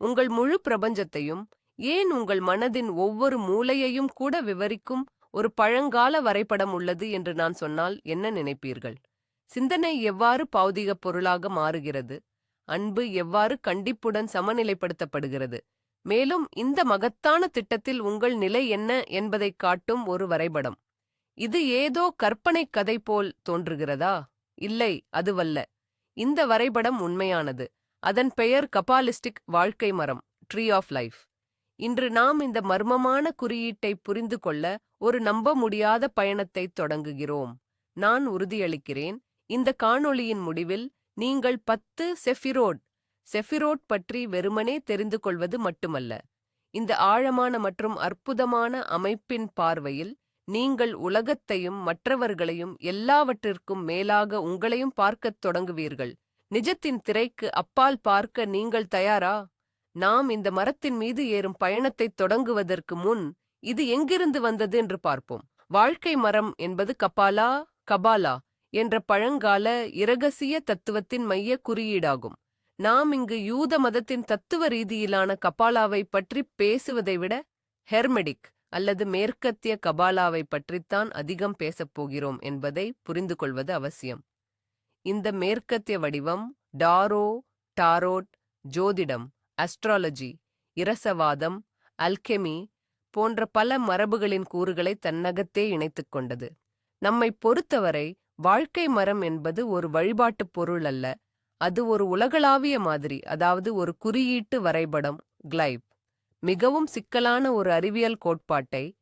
உங்கள் முழு பிரபஞ்சத்தையும், ஏன் உங்கள் மனதின் ஒவ்வொரு மூலையையும் கூட விவரிக்கும் ஒரு பழங்கால வரைபடம் உள்ளது என்று நான் சொன்னால் என்ன நினைப்பீர்கள்? சிந்தனை எவ்வாறு பௌதிகப் பொருளாக மாறுகிறது? அன்பு எவ்வாறு கண்டிப்புடன் சமநிலைப்படுத்தப்படுகிறது? மேலும் இந்த மகத்தான திட்டத்தில் உங்கள் நிலை என்ன என்பதைக் காட்டும் ஒரு வரைபடம். இது ஏதோ கற்பனை கதை போல் தோன்றுகிறதா? இல்லை, அதுவல்ல. இந்த வரைபடம் உண்மையானது. அதன் பெயர் கபாலிஸ்டிக் வாழ்க்கை மரம், ட்ரீ ஆஃப் லைஃப். இன்று நாம் இந்த மர்மமான குறியீட்டை புரிந்து கொள்ள ஒரு நம்ப முடியாத பயணத்தை தொடங்குகிறோம். நான் உறுதியளிக்கிறேன், இந்த காணொளியின் முடிவில் நீங்கள் 10 செஃபிரோட் பற்றி வெறுமனே தெரிந்து கொள்வது மட்டுமல்ல, இந்த ஆழமான மற்றும் அற்புதமான அமைப்பின் பார்வையில் நீங்கள் உலகத்தையும் மற்றவர்களையும் எல்லாவற்றிற்கும் மேலாக உங்களையும் பார்க்கத் தொடங்குவீர்கள். நிஜத்தின் திரைக்கு அப்பால் பார்க்க நீங்கள் தயாரா? நாம் இந்த மரத்தின் மீது ஏறும் பயணத்தைத் தொடங்குவதற்கு முன் இது எங்கிருந்து வந்தது என்று பார்ப்போம். வாழ்க்கை மரம் என்பது கபாலா என்ற பழங்கால இரகசிய தத்துவத்தின் மைய குறியீடாகும். நாம் இங்கு யூத மதத்தின் தத்துவ ரீதியிலான கபாலாவை பற்றி பேசுவதை விட ஹெர்மெடிக் அல்லது மேற்கத்திய கபாலாவை பற்றித்தான் அதிகம் பேசப்போகிறோம் என்பதை புரிந்து கொள்வது அவசியம். இந்த மேற்கத்திய வடிவம் டாரோட், ஜோதிடம், அஸ்ட்ராலஜி, இரசவாதம், அல்கெமி போன்ற பல மரபுகளின் கூறுகளை தன்னகத்தே இணைத்துக் கொண்டது. நம்மை பொறுத்தவரை வாழ்க்கை மரம் என்பது ஒரு வழிபாட்டுப் பொருள் அல்ல, அது ஒரு உலகளாவிய மாதிரி, அதாவது ஒரு குறியீட்டு வரைபடம், கிளைப். மிகவும் சிக்கலான ஒரு அறிவியல் கோட்பாட்டை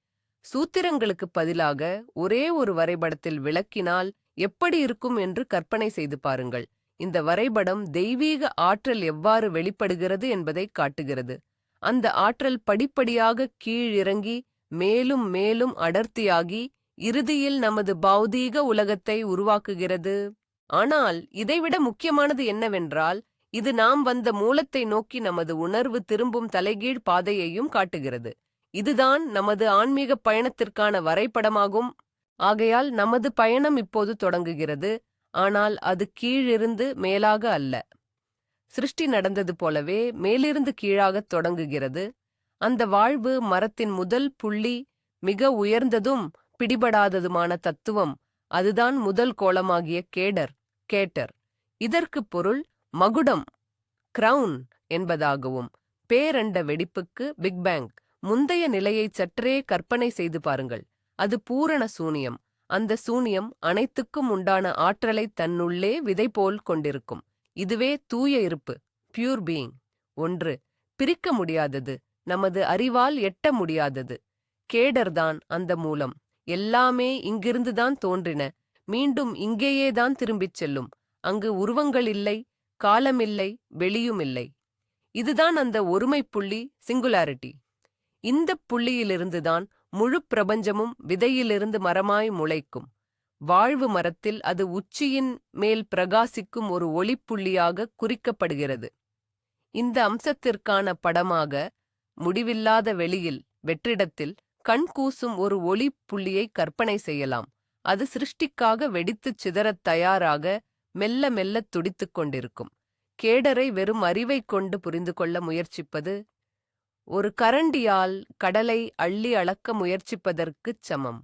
சூத்திரங்களுக்கு பதிலாக ஒரே ஒரு வரைபடத்தில் விளக்கினால் எப்படி இருக்கும் என்று கற்பனை செய்து பாருங்கள். இந்த வரைபடம் தெய்வீக ஆற்றல் எவ்வாறு வெளிப்படுகிறது என்பதை காட்டுகிறது. அந்த ஆற்றல் படிப்படியாக கீழிறங்கி மேலும் மேலும் அடர்த்தியாகி இறுதியில் நமது பௌதீக உலகத்தை உருவாக்குகிறது. ஆனால் இதைவிட முக்கியமானது என்னவென்றால், இது நாம் வந்த மூலத்தை நோக்கி நமது உணர்வு திரும்பும் தலைகீழ் பாதையையும் காட்டுகிறது. இதுதான் நமது ஆன்மீக பயணத்திற்கான வரைபடமாகும். ஆகையால் நமது பயணம் இப்போது தொடங்குகிறது, ஆனால் அது கீழிருந்து மேலாக அல்ல. சிருஷ்டி நடந்தது போலவே மேலிருந்து கீழாகத் தொடங்குகிறது. அந்த வாழ்வு மரத்தின் முதல் புள்ளி மிக உயர்ந்ததும் பிடிபடாததுமான தத்துவம். அதுதான் முதல் கோலமாகிய கேட்டர். இதற்கு பொருள் மகுடம், கிரவுன் என்பதாகவும், பேரண்ட வெடிப்புக்கு பிக் பேங் முந்தைய நிலையை சற்றே கற்பனை செய்து பாருங்கள். அது பூரண சூனியம். அந்த சூனியம் அனைத்துக்கும் உண்டான ஆற்றலை தன்னுள்ளே விதை போல் கொண்டிருக்கும். இதுவே தூய இருப்பு, பியூர் பீயிங். ஒன்று பிரிக்க முடியாதது, நமது அறிவால் எட்ட முடியாதது. கேடர்தான் அந்த மூலம். எல்லாமே இங்கிருந்துதான் தோன்றின, மீண்டும் இங்கேயேதான் திரும்பிச் செல்லும். அங்கு உருவங்கள் இல்லை, காலமில்லை, வெளியுமில்லை. இதுதான் அந்த ஒருமை புள்ளி, சிங்குலாரிட்டி. இந்த புள்ளியிலிருந்துதான் முழு பிரபஞ்சமும் விதையிலிருந்து மரமாய் முளைக்கும். வாழ்வு மரத்தில் அது உச்சியின் மேல் பிரகாசிக்கும் ஒரு ஒளிப்புள்ளியாக குறிக்கப்படுகிறது. இந்த அம்சத்திற்கான படமாக முடிவில்லாத வெளியில், வெற்றிடத்தில் கண் கூசும் ஒரு ஒளி புள்ளியை கற்பனை செய்யலாம். அது சிருஷ்டிக்காக வெடித்துச் சிதறத் தயாராக மெல்ல மெல்லத் துடித்துக் கொண்டிருக்கும். கேடரை வெறும் அறிவைக் கொண்டு புரிந்து கொள்ள முயற்சிப்பது ஒரு கரண்டியால் கடலை அள்ளி அளக்க முயற்சிப்பதற்குச் சமம்.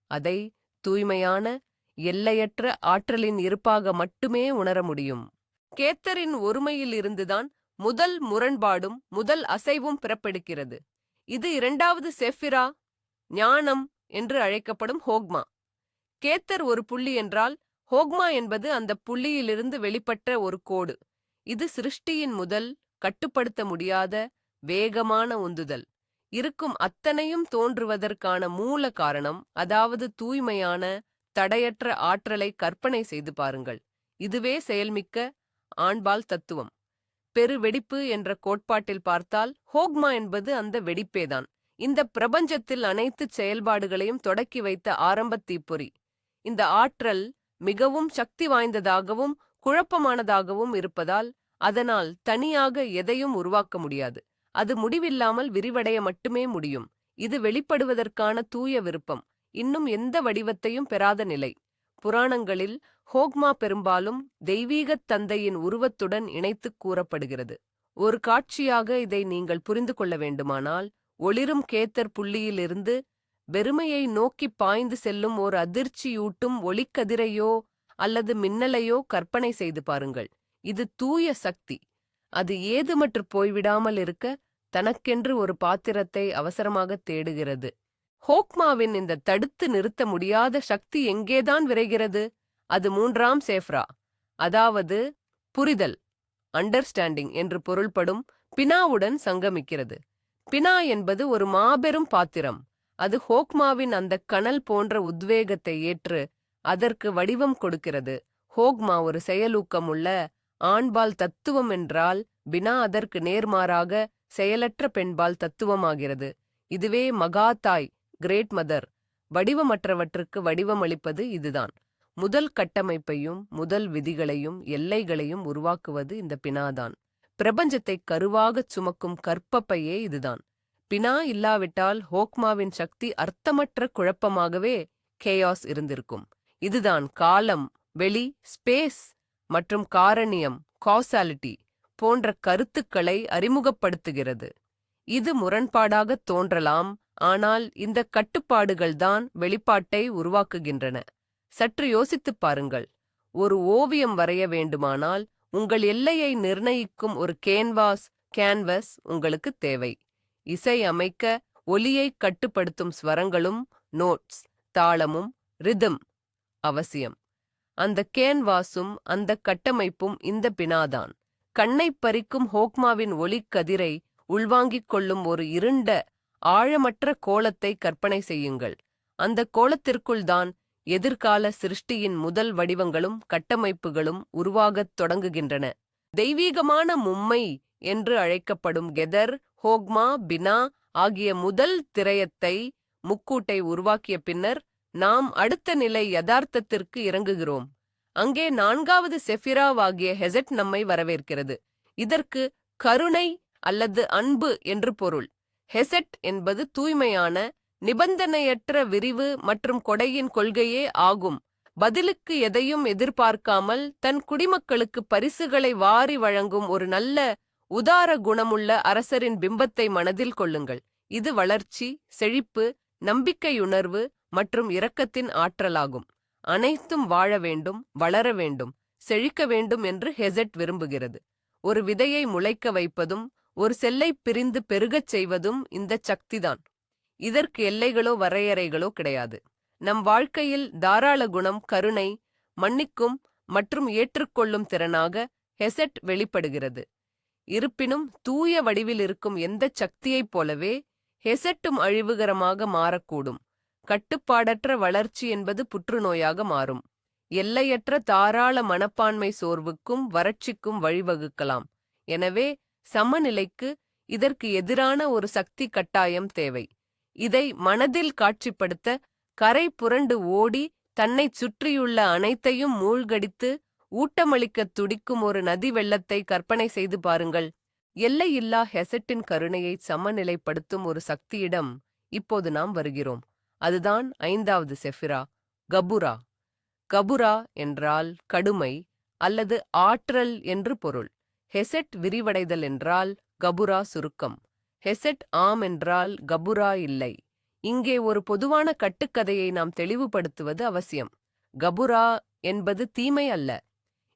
அதை தூய்மையான, எல்லையற்ற ஆற்றலின் இருப்பாக மட்டுமே உணர முடியும். கேத்தரின் ஒருமையில் இருந்துதான் முதல் முரண்பாடும் முதல் அசைவும் பிறப்பெடுக்கிறது. இது இரண்டாவது செஃபிரா, ஞானம் என்று அழைக்கப்படும் ஹோக்மா. கேத்தர் ஒரு புள்ளி என்றால், ஹோக்மா என்பது அந்த புள்ளியிலிருந்து வெளிப்பட்ட ஒரு கோடு. இது சிருஷ்டியின் முதல், கட்டுப்படுத்த முடியாத வேகமான உந்துதல். இருக்கும் அத்தனையும் தோன்றுவதற்கான மூல காரணம், அதாவது தூய்மையான, தடையற்ற ஆற்றலை கற்பனை செய்து பாருங்கள். இதுவே செயல்மிக்க ஆண்பால் தத்துவம். பெரு வெடிப்பு என்ற கோட்பாட்டில் பார்த்தால் ஹோக்மா என்பது அந்த வெடிப்பேதான். இந்த பிரபஞ்சத்தில் அனைத்து செயல்பாடுகளையும் தொடக்கி வைத்த ஆரம்பத் தீப்பொறி. இந்த ஆற்றல் மிகவும் சக்தி வாய்ந்ததாகவும் குழப்பமானதாகவும் இருப்பதால் அதனால் தனியாக எதையும் உருவாக்க முடியாது. அது முடிவில்லாமல் விரிவடைய மட்டுமே முடியும். இது வெளிப்படுவதற்கான தூய விருப்பம், இன்னும் எந்த வடிவத்தையும் பெறாத நிலை. புராணங்களில் ஹோக்மா பெரும்பாலும் தெய்வீகத் தந்தையின் உருவத்துடன் இணைத்துக் கூறப்படுகிறது. ஒரு காட்சியாக இதை நீங்கள் புரிந்து கொள்ள வேண்டுமானால், ஒளிரும் கேத்தர் புள்ளியிலிருந்து வெறுமையை நோக்கிப் பாய்ந்து செல்லும் ஓர் அதிர்ச்சியூட்டும் ஒளிக்கதிரையோ அல்லது மின்னலையோ கற்பனை செய்து பாருங்கள். இது தூய சக்தி. அது ஏதுமற்றுப் போய்விடாமல் இருக்க தனக்கென்று ஒரு பாத்திரத்தை அவசரமாகத் தேடுகிறது. ஹோக்மாவின் இந்த தடுத்து நிறுத்த முடியாத சக்தி எங்கேதான் விரைகிறது? அது 3ஆம் சேஃப்ரா, அதாவது புரிதல், அண்டர்ஸ்டாண்டிங் என்று பொருள்படும் பினாவுடன் சங்கமிக்கிறது. பினா என்பது ஒரு மாபெரும் பாத்திரம். அது ஹோக்மாவின் அந்த கனல் போன்ற உத்வேகத்தை ஏற்று அதற்கு வடிவம் கொடுக்கிறது. ஹோக்மா ஒரு செயலூக்கம் உள்ள ஆண்பால் தத்துவம் என்றால், பினா அதற்கு நேர்மாறாக செயலற்ற பெண்பால் தத்துவமாகிறது. இதுவே மகாதாய், கிரேட் மதர், வடிவமற்றவற்றுக்கு வடிவமளிப்பது இதுதான். முதல் கட்டமைப்பையும் முதல் விதிகளையும் எல்லைகளையும் உருவாக்குவது இந்த பினாதான். பிரபஞ்சத்தை கருவாகச் சுமக்கும் கற்பப்பையே இதுதான். பினா இல்லாவிட்டால் ஹோக்மாவின் சக்தி அர்த்தமற்ற குழப்பமாகவே கேயாஸ் இருந்திருக்கும். இதுதான் காலம், வெளி, ஸ்பேஸ் மற்றும் காரணியம், காசாலிட்டி போன்ற கருத்துக்களை அறிமுகப்படுத்துகிறது. இது முரண்பாடாகத் தோன்றலாம், ஆனால் இந்த கட்டுப்பாடுகள்தான் வெளிப்பாட்டை உருவாக்குகின்றன. சற்று யோசித்துப் பாருங்கள். ஒரு ஓவியம் வரைய வேண்டுமானால் உங்கள் எல்லையை நிர்ணயிக்கும் ஒரு கேன்வஸ் உங்களுக்கு தேவை. இசை அமைக்க ஒலியை கட்டுப்படுத்தும் ஸ்வரங்களும் நோட்ஸ், தாளமும் ரிதம் அவசியம். அந்த கேன்வாஸும் அந்த கட்டமைப்பும் இந்த பினாதான். கண்ணைப் பறிக்கும் ஹோக்மாவின் ஒளிக்கதிரை உள்வாங்கிக் கொள்ளும் ஒரு இருண்ட ஆழமற்ற கோலத்தை கற்பனை செய்யுங்கள். அந்த கோலத்திற்குள்தான் எதிர்கால சிருஷ்டியின் முதல் வடிவங்களும் கட்டமைப்புகளும் உருவாகத் தொடங்குகின்றன. தெய்வீகமான மும்மை என்று அழைக்கப்படும் கெதர், ஹோக்மா, பினா ஆகிய முதல் திரயத்தை முக்கூட்டை உருவாக்கிய பின்னர் நாம் அடுத்த நிலை யதார்த்தத்திற்கு இறங்குகிறோம். அங்கே 4வது செஃபிராவாகிய ஹெசட் நம்மை வரவேற்கிறது. இதற்கு கருணை அல்லது அன்பு என்று பொருள். ஹெசட் என்பது தூய்மையான, நிபந்தனையற்ற விரிவு மற்றும் கொடையின் கொள்கையே ஆகும். பதிலுக்கு எதையும் எதிர்பார்க்காமல் தன் குடிமக்களுக்கு பரிசுகளை வாரி வழங்கும் ஒரு நல்ல உதார குணமுள்ள அரசரின் பிம்பத்தை மனதில் கொள்ளுங்கள். இது வளர்ச்சி, செழிப்பு, நம்பிக்கையுணர்வு மற்றும் இரக்கத்தின் ஆற்றலாகும். அனைத்தும் வாழ வேண்டும், வளர வேண்டும், செழிக்க வேண்டும் என்று ஹெசட் விரும்புகிறது. ஒரு விதையை முளைக்க வைப்பதும் ஒரு செல்லை பிரிந்து பெருகச் செய்வதும் இந்த சக்திதான். இதற்கு எல்லைகளோ வரையறைகளோ கிடையாது. நம் வாழ்க்கையில் தாராள குணம், கருணை, மன்னிக்கும் மற்றும் ஏற்றுக்கொள்ளும் திறனாக ஹெசட் வெளிப்படுகிறது. இருப்பினும் தூய வடிவில் இருக்கும் எந்த சக்தியைப் போலவே ஹெசட்டும் அழிவுகரமாக மாறக்கூடும். கட்டுப்பாடற்ற வளர்ச்சி என்பது புற்றுநோயாக மாறும். எல்லையற்ற தாராள மனப்பான்மை சோர்வுக்கும் வறட்சிக்கும் வழிவகுக்கலாம். எனவே சமநிலைக்கு இதற்கு எதிரான ஒரு சக்தி கட்டாயம் தேவை. இதை மனதில் காட்சிப்படுத்த கரை புரண்டு ஓடி தன்னைச் சுற்றியுள்ள அனைத்தையும் மூழ்கடித்து ஊட்டமளிக்கத் துடிக்கும் ஒரு நதி வெள்ளத்தை கற்பனை செய்து பாருங்கள். எல்லையில்லா ஹெசட்டின் கருணையை சமநிலைப்படுத்தும் ஒரு சக்தியிடம் இப்போது நாம் வருகிறோம். அதுதான் 5வது செஃபிரா, கபுரா. கபுரா என்றால் கடுமை அல்லது ஆற்றல் என்று பொருள். ஹெசட் விரிவடைதல் என்றால் கபுரா சுருக்கம். ஹெசட் ஆம் என்றால் கபுரா இல்லை. இங்கே ஒரு பொதுவான கட்டுக்கதையை நாம் தெளிவுபடுத்துவது அவசியம். கபுரா என்பது தீமை அல்ல.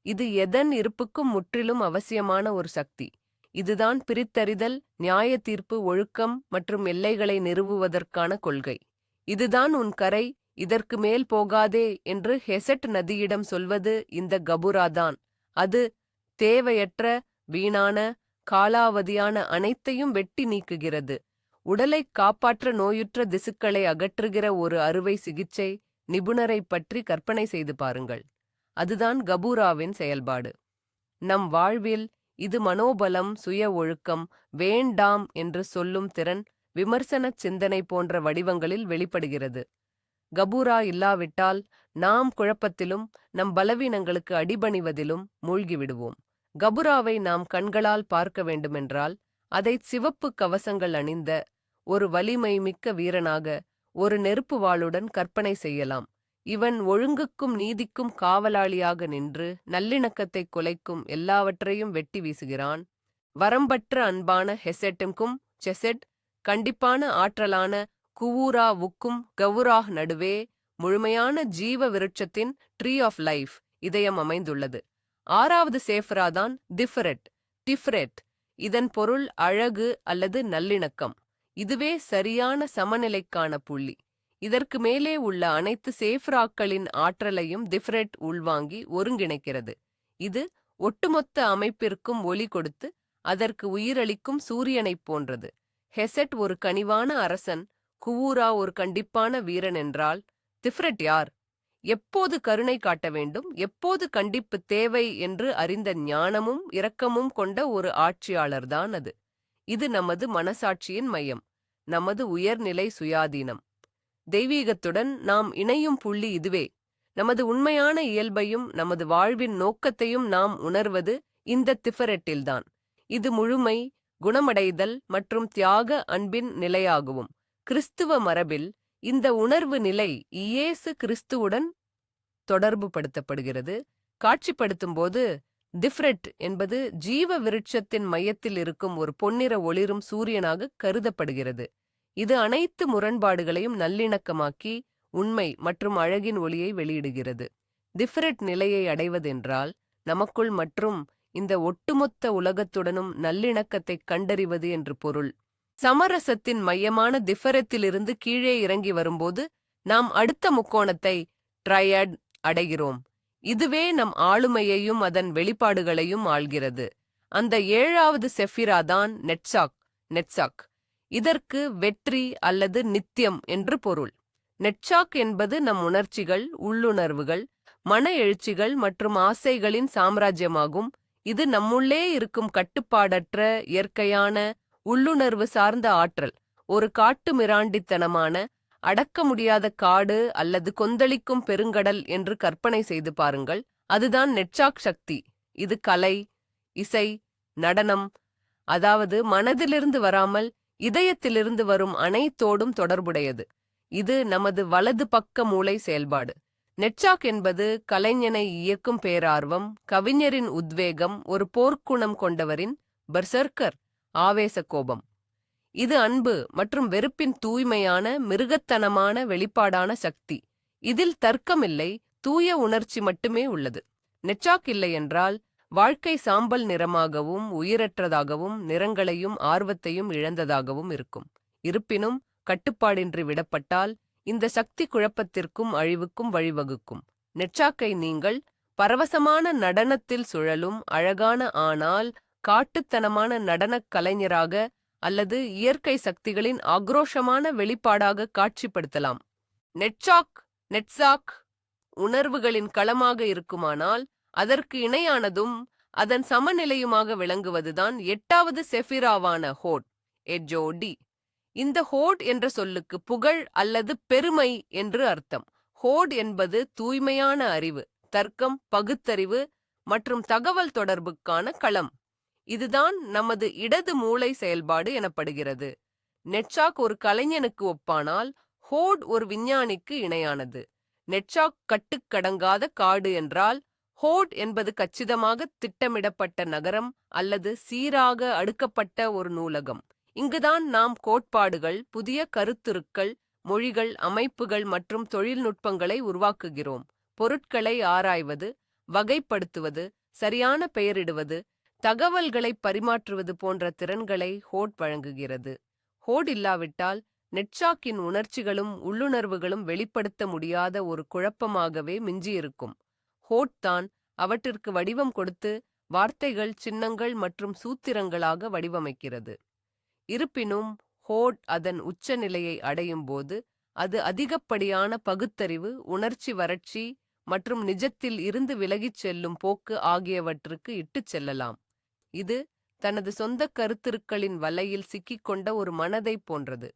இது எதன் இருப்புக்கும் முற்றிலும் அவசியமான ஒரு சக்தி. இதுதான் பிரித்தறிதல், நியாய தீர்ப்பு, ஒழுக்கம் மற்றும் எல்லைகளை நிறுவுவதற்கான கொள்கை. இதுதான் உன் கரை, இதற்கு மேல் போகாதே என்று ஹெசட் நதியிடம் சொல்வது இந்த கபுராதான். அது தேவையற்ற, வீணான, காலாவதியான அனைத்தையும் வெட்டி நீக்குகிறது. உடலைக் காப்பாற்ற நோயுற்ற திசுக்களை அகற்றுகிற ஒரு அறுவை சிகிச்சை நிபுணரைப் பற்றி கற்பனை செய்து பாருங்கள். அதுதான் கபூராவின் செயல்பாடு. நம் வாழ்வில் இது மனோபலம், சுய ஒழுக்கம், வேண்டாம் என்று சொல்லும் திறன், விமர்சனச் சிந்தனை போன்ற வடிவங்களில் வெளிப்படுகிறது. கபூரா இல்லாவிட்டால் நாம் குழப்பத்திலும் நம் பலவீனங்களுக்கு அடிபணிவதிலும் மூழ்கிவிடுவோம். கபுராவை நாம் கண்களால் பார்க்க வேண்டுமென்றால் அதை சிவப்பு கவசங்கள் அணிந்த ஒரு வலிமை மிக்க வீரனாக ஒரு நெருப்பு வாளுடன் கற்பனை செய்யலாம். இவன் ஒழுங்குக்கும் நீதிக்கும் காவலாளியாக நின்று நல்லிணக்கத்தை குலைக்கும் எல்லாவற்றையும் வெட்டி வீசுகிறான். வரம்பற்ற அன்பான ஹெசெட்டுக்கும் செசெட், கண்டிப்பான ஆற்றலான குவூராவுக்கும் கவுராஹ் நடுவே முழுமையான ஜீவ விருட்சத்தின் ட்ரீ ஆஃப் லைஃப் இதயம் அமைந்துள்ளது. 6வது சேஃப்ராதான் டிஃபரெட். இதன் பொருள் அழகு அல்லது நல்லிணக்கம். இதுவே சரியான சமநிலைக்கான புள்ளி. இதற்கு மேலே உள்ள அனைத்து சேஃப்ராக்களின் ஆற்றலையும் டிஃபரெட் உள்வாங்கி ஒருங்கிணைக்கிறது. இது ஒட்டுமொத்த அமைப்பிற்கும் ஒளி கொடுத்து அதற்கு உயிரளிக்கும் சூரியனைப் போன்றது. ஹெசெட் ஒரு கனிவான அரசன், குவூரா ஒரு கண்டிப்பான வீரன் என்றால் டிஃபரெட் யார்? எப்போது கருணை காட்ட வேண்டும், எப்போது கண்டிப்பு தேவை என்று அறிந்த ஞானமும் இரக்கமும் கொண்ட ஒரு ஆட்சியாளர்தான் அது. இது நமது மனசாட்சியின் மையம், நமது உயர்நிலை சுயாதீனம். தெய்வீகத்துடன் நாம் இணையும் புள்ளி இதுவே. நமது உண்மையான இயல்பையும் நமது வாழ்வின் நோக்கத்தையும் நாம் உணர்வது இந்த டிஃபரெட்டில்தான். இது முழுமை, குணமடைதல் மற்றும் தியாக அன்பின் நிலையாகவும். கிறிஸ்துவ மரபில் இந்த உணர்வு நிலை இயேசு கிறிஸ்துவுடன் தொடர்பு படுத்தப்படுகிறது. காட்சிப்படுத்தும்போது டிஃபரெட் என்பது ஜீவ விருட்சத்தின் மையத்தில் இருக்கும் ஒரு பொன்னிற ஒளிரும் சூரியனாக கருதப்படுகிறது. இது அனைத்து முரண்பாடுகளையும் நல்லிணக்கமாக்கி உண்மை மற்றும் அழகின் ஒளியை வெளியிடுகிறது. டிஃபரெட் நிலையை அடைவதென்றால் நமக்குள் மற்றும் இந்த ஒட்டுமொத்த உலகத்துடனும் நல்லிணக்கத்தை கண்டறிவது என்று பொருள். சமரசத்தின் மையமான டிஃபரெத்திலிருந்து கீழே இறங்கி வரும்போது நாம் அடுத்த முக்கோணத்தை ட்ரையட் அடைகிறோம். இதுவே நம் ஆளுமையையும் அதன் வெளிப்பாடுகளையும் ஆள்கிறது. அந்த 7வது செஃபிராதான் நெட்சாக். இதற்கு வெற்றி அல்லது நித்தியம் என்று பொருள். நெட்சாக் என்பது நம் உணர்ச்சிகள், உள்ளுணர்வுகள், மன எழுச்சிகள் மற்றும் ஆசைகளின் சாம்ராஜ்யமாகும். இது நம்முள்ளே இருக்கும் கட்டுப்பாடற்ற இயற்கையான உள்ளுணர்வு சார்ந்த ஆற்றல். ஒரு காட்டு மிராண்டித்தனமான அடக்க முடியாத காடு அல்லது கொந்தளிக்கும் பெருங்கடல் என்று கற்பனை செய்து பாருங்கள். அதுதான் நெட்சாக் சக்தி. இது கலை, இசை, நடனம், அதாவது மனதிலிருந்து வராமல் இதயத்திலிருந்து வரும் அனைத்தோடும் தொடர்புடையது. இது நமது வலது பக்க மூளை செயல்பாடு. நெட்சாக் என்பது கலைஞனை இயக்கும் பேரார்வம், கவிஞரின் உத்வேகம், ஒரு போர்க்குணம் கொண்டவரின் பர்சர்க்கர் ஆவேச கோபம். இது அன்பு மற்றும் வெறுப்பின் தூய்மையான மிருகத்தனமான வெளிப்பாடான சக்தி. இதில் தர்க்கமில்லை, தூய உணர்ச்சி மட்டுமே உள்ளது. நெட்சாக் இல்லை என்றால் வாழ்க்கை சாம்பல் நிறமாகவும் உயிரற்றதாகவும் நிறங்களையும் ஆர்வத்தையும் இழந்ததாகவும் இருக்கும். இருப்பினும் கட்டுப்பாடின்றி விடப்பட்டால் இந்த சக்தி குழப்பத்திற்கும் அழிவுக்கும் வழிவகுக்கும். நெட்சாக்கை நீங்கள் பரவசமான நடனத்தில் சுழலும் அழகான ஆனால் காட்டுத்தனமான நடனக் கலைஞராக அல்லது இயற்கை சக்திகளின் ஆக்ரோஷமான வெளிப்பாடாக காட்சிப்படுத்தலாம். நெட்சாக் உணர்வுகளின் களமாக இருக்குமானால் அதற்கு இணையானதும் அதன் சமநிலையுமாக விளங்குவதுதான் 8வது செஃபிராவான ஹோட், எஜோடி. இந்த ஹோட் என்ற சொல்லுக்கு புகழ் அல்லது பெருமை என்று அர்த்தம். ஹோட் என்பது தூய்மையான அறிவு, தர்க்கம், பகுத்தறிவு மற்றும் தகவல் தொடர்புக்கான களம். இதுதான் நமது இடது மூளை செயல்பாடு எனப்படுகிறது. நெட்சாக் ஒரு கலைஞனுக்கு ஒப்பானால் ஹோட் ஒரு விஞ்ஞானிக்கு இணையானது. நெட்சாக் கட்டுக்கடங்காத காடு என்றால் ஹோட் என்பது கச்சிதமாக திட்டமிடப்பட்ட நகரம் அல்லது சீராக அடுக்கப்பட்ட ஒரு நூலகம். இங்குதான் நாம் கோட்பாடுகள், புதிய கருத்துருக்கள், மொழிகள், அமைப்புகள் மற்றும் தொழில்நுட்பங்களை உருவாக்குகிறோம். பொருட்களை ஆராய்வது, வகைப்படுத்துவது, சரியான பெயரிடுவது, தகவல்களை பரிமாற்றுவது போன்ற திறன்களை ஹோட் வழங்குகிறது. ஹோட் இல்லாவிட்டால் நெட்சாக்கின் உணர்ச்சிகளும் உள்ளுணர்வுகளும் வெளிப்படுத்த முடியாத ஒரு குழப்பமாகவே மிஞ்சியிருக்கும். ஹோட் தான் அவற்றிற்கு வடிவம் கொடுத்து வார்த்தைகள், சின்னங்கள் மற்றும் சூத்திரங்களாக வடிவமைக்கிறது. இருப்பினும் ஹோட் அதன் உச்சநிலையை அடையும் போது அது அதிகப்படியான பகுத்தறிவு, உணர்ச்சி வறட்சி மற்றும் நிஜத்தில் இருந்து விலகிச் செல்லும் போக்கு ஆகியவற்றுக்கு இட்டுச் செல்லலாம். இது தனது சொந்த கருத்துருக்களின் வலையில் சிக்கிக்கொண்ட ஒரு மனதைப் போன்றது.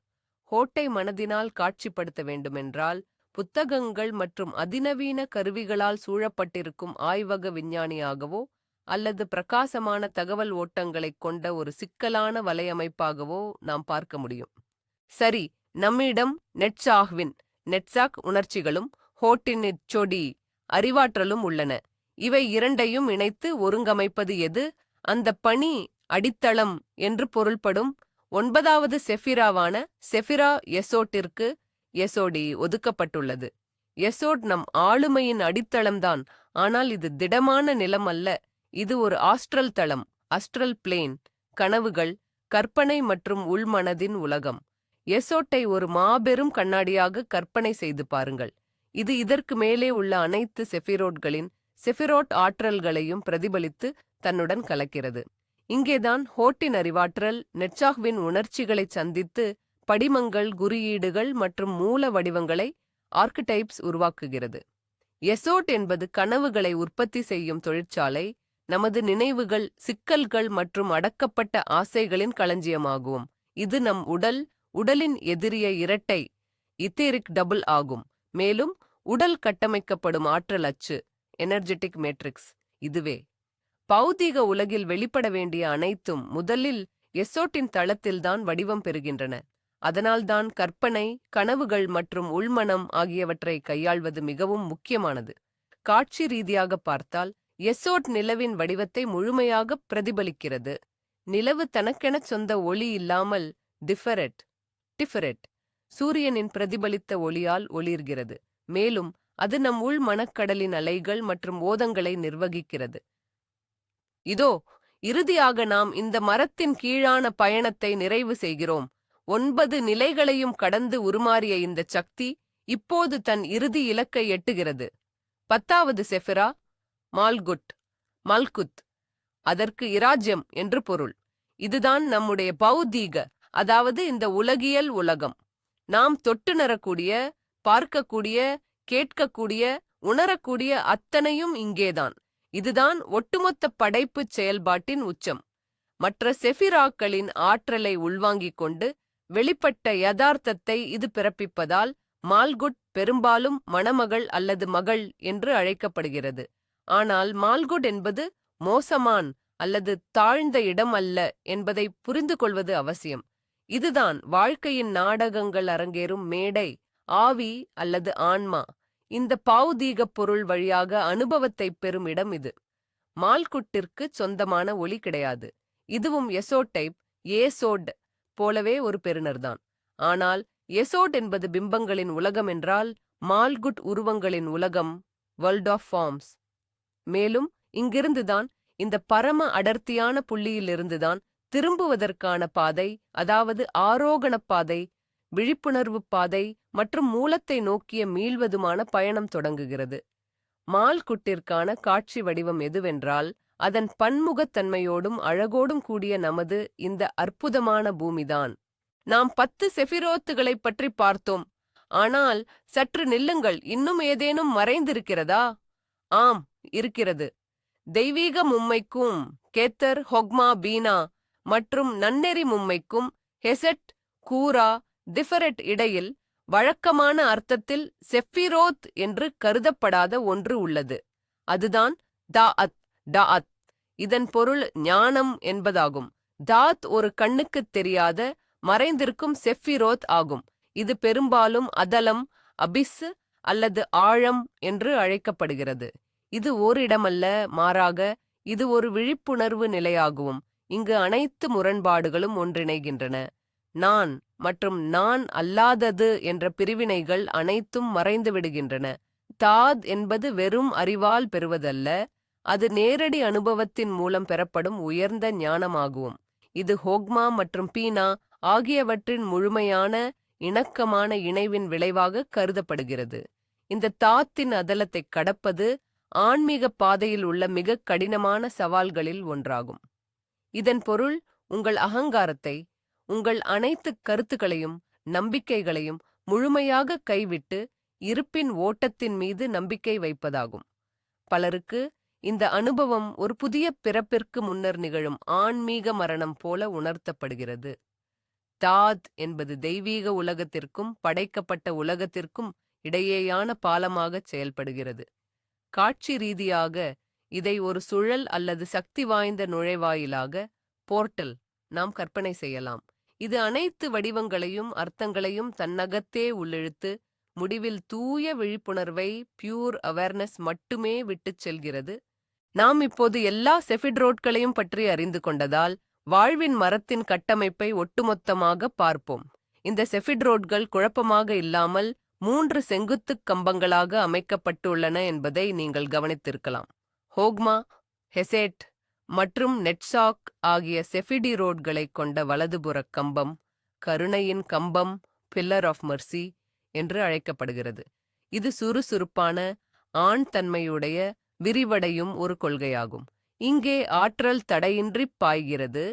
ஹோட்டை மனதினால் காட்சிப்படுத்த வேண்டுமென்றால் புத்தகங்கள் மற்றும் அதிநவீன கருவிகளால் சூழப்பட்டிருக்கும் ஆய்வக விஞ்ஞானியாகவோ அல்லது பிரகாசமான தகவல் ஓட்டங்களைக் கொண்ட ஒரு சிக்கலான வலையமைப்பாகவோ நாம் பார்க்க முடியும். சரி, நம்மிடம் நெட்சாக் உணர்ச்சிகளும் ஹோட்டின் இச்சொடி அறிவாற்றலும் உள்ளன. இவை இரண்டையும் இணைத்து ஒருங்கமைப்பது எது? அந்த பணி அடித்தளம் என்று பொருள்படும் 9வது செஃபிராவான செஃபிரா எசோட்டிற்கு எசோடி ஒதுக்கப்பட்டுள்ளது. எசோட் நம் ஆளுமையின் அடித்தளம்தான். ஆனால் இது திடமான நிலம் அல்ல. இது ஒரு ஆஸ்ட்ரல் தளம், அஸ்ட்ரல் பிளேன், கனவுகள், கற்பனை மற்றும் உள்மனதின் உலகம். எசோட்டை ஒரு மாபெரும் கண்ணாடியாக கற்பனை செய்து பாருங்கள். இது இதற்கு மேலே உள்ள அனைத்து செஃபிரோட்களின் செஃபிரோட் ஆற்றல்களையும் பிரதிபலித்து தன்னுடன் கலக்கிறது. இங்கேதான் ஹோட்டின் அறிவாற்றல் நெட்சாஹ்வின் உணர்ச்சிகளைச் சந்தித்து படிமங்கள், குறியீடுகள் மற்றும் மூல வடிவங்களை ஆர்க்கிடைப்ஸ் உருவாக்குகிறது. எசோட் என்பது கனவுகளை உற்பத்தி செய்யும் தொழிற்சாலை, நமது நினைவுகள், சிக்கல்கள் மற்றும் அடக்கப்பட்ட ஆசைகளின் களஞ்சியமாகும். இது நம் உடலின் எதிரிய இரட்டை இத்தேரிக் டபுள் ஆகும். மேலும் உடல் கட்டமைக்கப்படும் ஆற்றல் அச்சு எனர்ஜெட்டிக் மேட்ரிக்ஸ் இதுவே. பௌதீக உலகில் வெளிப்பட வேண்டிய அனைத்தும் முதலில் எசோட்டின் தளத்தில்தான் வடிவம் பெறுகின்றன. அதனால்தான் கற்பனை, கனவுகள் மற்றும் உள்மனம் ஆகியவற்றை கையாள்வது மிகவும் முக்கியமானது. காட்சி ரீதியாக பார்த்தால் எசோட் நிலவின் வடிவத்தை முழுமையாக பிரதிபலிக்கிறது. நிலவு தனக்கெனச் சொந்த ஒளி இல்லாமல் டிஃபரெட் சூரியனின் பிரதிபலித்த ஒளியால் ஒளிர்கிறது. மேலும் அது நம் உள் மனக்கடலின் அலைகள் மற்றும் ஓதங்களை நிர்வகிக்கிறது. இதோ இறுதியாக நாம் இந்த மரத்தின் கீழான பயணத்தை நிறைவு செய்கிறோம். 9 நிலைகளையும் கடந்து உருமாறிய இந்த சக்தி இப்போது தன் இறுதி இலக்கை எட்டுகிறது. 10வது செஃபிரா மல்குத், அதற்கு இராஜ்யம் என்று பொருள். இதுதான் நம்முடைய பௌதீக, அதாவது இந்த உலகியல் உலகம். நாம் தொட்டு நரக்கூடிய, பார்க்கக்கூடிய, கேட்கக்கூடிய, உணரக்கூடிய அத்தனையும் இங்கேதான். இதுதான் ஒட்டுமொத்த படைப்புச் செயல்பாட்டின் உச்சம். மற்ற செஃபிராக்களின் ஆற்றலை உள்வாங்கிக் கொண்டு வெளிப்பட்ட யதார்த்தத்தை இது பிறப்பிப்பதால் மால்குட் பெரும்பாலும் மணமகள் அல்லது மகள் என்று அழைக்கப்படுகிறது. ஆனால் மால்குட் என்பது மோசமான் அல்லது தாழ்ந்த இடம் அல்ல என்பதை புரிந்து கொள்வது அவசியம். இதுதான் வாழ்க்கையின் நாடகங்கள் அரங்கேறும் மேடை, ஆவி அல்லது ஆன்மா. இந்த பௌதீகப் பொருள் வழியாக அனுபவத்தை பெறும் இடம் இது. மால்குட்டிற்கு சொந்தமான ஒளி கிடையாது. இதுவும் ஏசோட் போலவே ஒரு பெறுநர்தான். ஆனால் எசோட் என்பது பிம்பங்களின் உலகம் என்றால் மால்குட் உருவங்களின் உலகம், வேர்ல்ட் ஆஃப் ஃபார்ம்ஸ். மேலும் இங்கிருந்துதான், இந்த பரம அடர்த்தியான புள்ளியிலிருந்துதான் திரும்புவதற்கான பாதை, அதாவது ஆரோகணப் பாதை, விழிப்புணர்வு பாதை மற்றும் மூலத்தை நோக்கிய மீள்வதுமான பயணம் தொடங்குகிறது. மால்குட்டிற்கான காட்சி வடிவம் எதுவென்றால் அதன் பன்முகத்தன்மையோடும் அழகோடும் கூடிய நமது இந்த அற்புதமான பூமிதான். நாம் 10 செஃபிரோத்துகளைப் பற்றி பார்த்தோம். ஆனால் சற்று நில்லுங்கள், இன்னும் ஏதேனும் மறைந்திருக்கிறதா? ஆம், இருக்கிறது. தெய்வீக மும்மைக்கும் கேத்தர், ஹொக்மா, பீனா மற்றும் நன்னெறி மும்மைக்கும் ஹெசெட், கூரா, திஃபரெட் இடையில் வழக்கமான அர்த்தத்தில் செஃபிரோத் என்று கருதப்படாத ஒன்று உள்ளது. அதுதான் டாஅத். இதன் பொருள் ஞானம் என்பதாகும். தாத் ஒரு கண்ணுக்குத் தெரியாத மறைந்திருக்கும் செஃபிரோத் ஆகும். இது பெரும்பாலும் அதலம், அபிஸ் அல்லது ஆழம் என்று அழைக்கப்படுகிறது. இது ஓரிடமல்ல, மாறாக இது ஒரு விழிப்புணர்வு நிலையாகும். இங்கு அனைத்து முரண்பாடுகளும் ஒன்றிணைகின்றன. நான் மற்றும் நான் அல்லாதது என்ற பிரிவினைகள் அனைத்தும் மறைந்து விடுகின்றன. தாத் என்பது வெறும் அறிவால் பெறுவதல்ல, அது நேரடி அனுபவத்தின் மூலம் பெறப்படும் உயர்ந்த ஞானமாகும். இது ஹோக்மா மற்றும் பீனா ஆகியவற்றின் முழுமையான இணக்கமான இணைவின் விளைவாக கருதப்படுகிறது. இந்த தாத்தின் அதலத்தைக் கடப்பது ஆன்மீக பாதையில் உள்ள மிக கடினமான சவால்களில் ஒன்றாகும். இதன் பொருள் உங்கள் அகங்காரத்தை, உங்கள் அனைத்து கருத்துக்களையும் நம்பிக்கைகளையும் முழுமையாக கைவிட்டு இருப்பின் ஓட்டத்தின் மீது நம்பிக்கை வைப்பதாகும். பலருக்கு இந்த அனுபவம் ஒரு புதிய பிறப்பிற்கு முன்னர் நிகழும் ஆன்மீக மரணம் போல உணர்த்தப்படுகிறது. தாத் என்பது தெய்வீக உலகத்திற்கும் படைக்கப்பட்ட உலகத்திற்கும் இடையேயான பாலமாகச் செயல்படுகிறது. காட்சி ரீதியாக இதை ஒரு சுழல் அல்லது சக்தி வாய்ந்த நுழைவாயிலாக, போர்ட்டல், நாம் கற்பனை செய்யலாம். இது அனைத்து வடிவங்களையும் அர்த்தங்களையும் தன்னகத்தே உள்ளிழுத்து முடிவில் தூய விழிப்புணர்வை, பியூர் அவேர்னஸ் மட்டுமே விட்டுச் செல்கிறது. நாம் இப்போது எல்லா செஃபிட்ரோட்களையும் பற்றி அறிந்து கொண்டதால் வாழ்வின் மரத்தின் கட்டமைப்பை ஒட்டுமொத்தமாக பார்ப்போம். இந்த செஃபிட்ரோட்கள் குழப்பமாக இல்லாமல் 3 செங்குத்துக் கம்பங்களாக அமைக்கப்பட்டுள்ளன என்பதை நீங்கள் கவனித்திருக்கலாம். ஹோக்மா, ஹெசேட் மற்றும் நெட்சாக் ஆகிய செஃபிடிரோட்களைக் கொண்ட வலதுபுறக் கம்பம் கருணையின் கம்பம், பில்லர் ஆஃப் மர்சி என்று அழைக்கப்படுகிறது. இது சுறுசுறுப்பான ஆண் தன்மையுடைய விரிவடையும் ஒரு கொள்கையாகும். இங்கே ஆற்றல் தடையின்றிப் பாய்கிறது,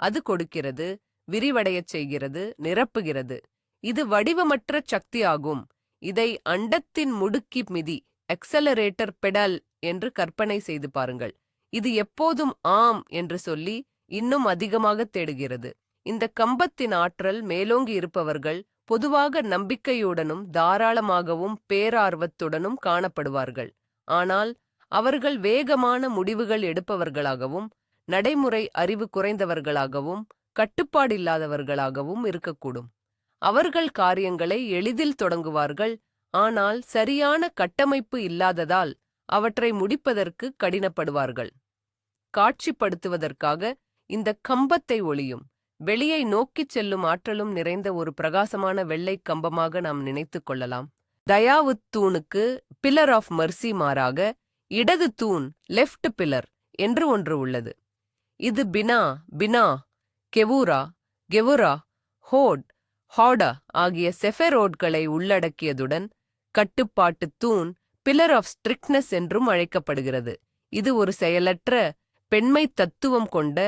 அது கொடுக்கிறது, விரிவடையச் செய்கிறது, நிரப்புகிறது. இது வடிவமற்ற சக்தியாகும். இதை அண்டத்தின் முடுக்கி மிதி, எக்ஸலரேட்டர் பெடல் என்று கற்பனை செய்து பாருங்கள். இது எப்போதும் ஆம் என்று சொல்லி இன்னும் அதிகமாக தேடுகிறது. இந்த கம்பத்தின் ஆற்றல் மேலோங்கி இருப்பவர்கள் பொதுவாக நம்பிக்கையுடனும் தாராளமாகவும் பேரார்வத்துடனும் காணப்படுவார்கள். ஆனால் அவர்கள் வேகமான முடிவுகள் எடுப்பவர்களாகவும் நடைமுறை அறிவு குறைந்தவர்களாகவும் கட்டுப்பாடில்லாதவர்களாகவும் இருக்கக்கூடும். அவர்கள் காரியங்களை எளிதில் தொடங்குவார்கள், ஆனால் சரியான கட்டமைப்பு இல்லாததால் அவற்றை முடிப்பதற்கு கடினப்படுவார்கள். காட்சிப்படுத்துவதற்காக இந்த கம்பத்தை ஒளியும் வெளியை நோக்கிச் செல்லும் ஆற்றலும் நிறைந்த ஒரு பிரகாசமான வெள்ளை கம்பமாக நாம் நினைத்து கொள்ளலாம். தயாவுத் தூணுக்கு பில்லர் ஆஃப் மர்சி மாறாக இடது தூண் லெஃப்ட் பில்லர் என்று ஒன்று உள்ளது. இது பினா, கெவூரா, கெவுரா, ஹோட், ஹாடா ஆகிய செஃபெரோட்களை உள்ளடக்கியதுடன் கட்டுப்பாட்டு தூண் பில்லர் ஆஃப் ஸ்ட்ரிக்ட்னஸ் என்றும் அழைக்கப்படுகிறது. இது ஒரு செயலற்ற பெண்மை தத்துவம் கொண்ட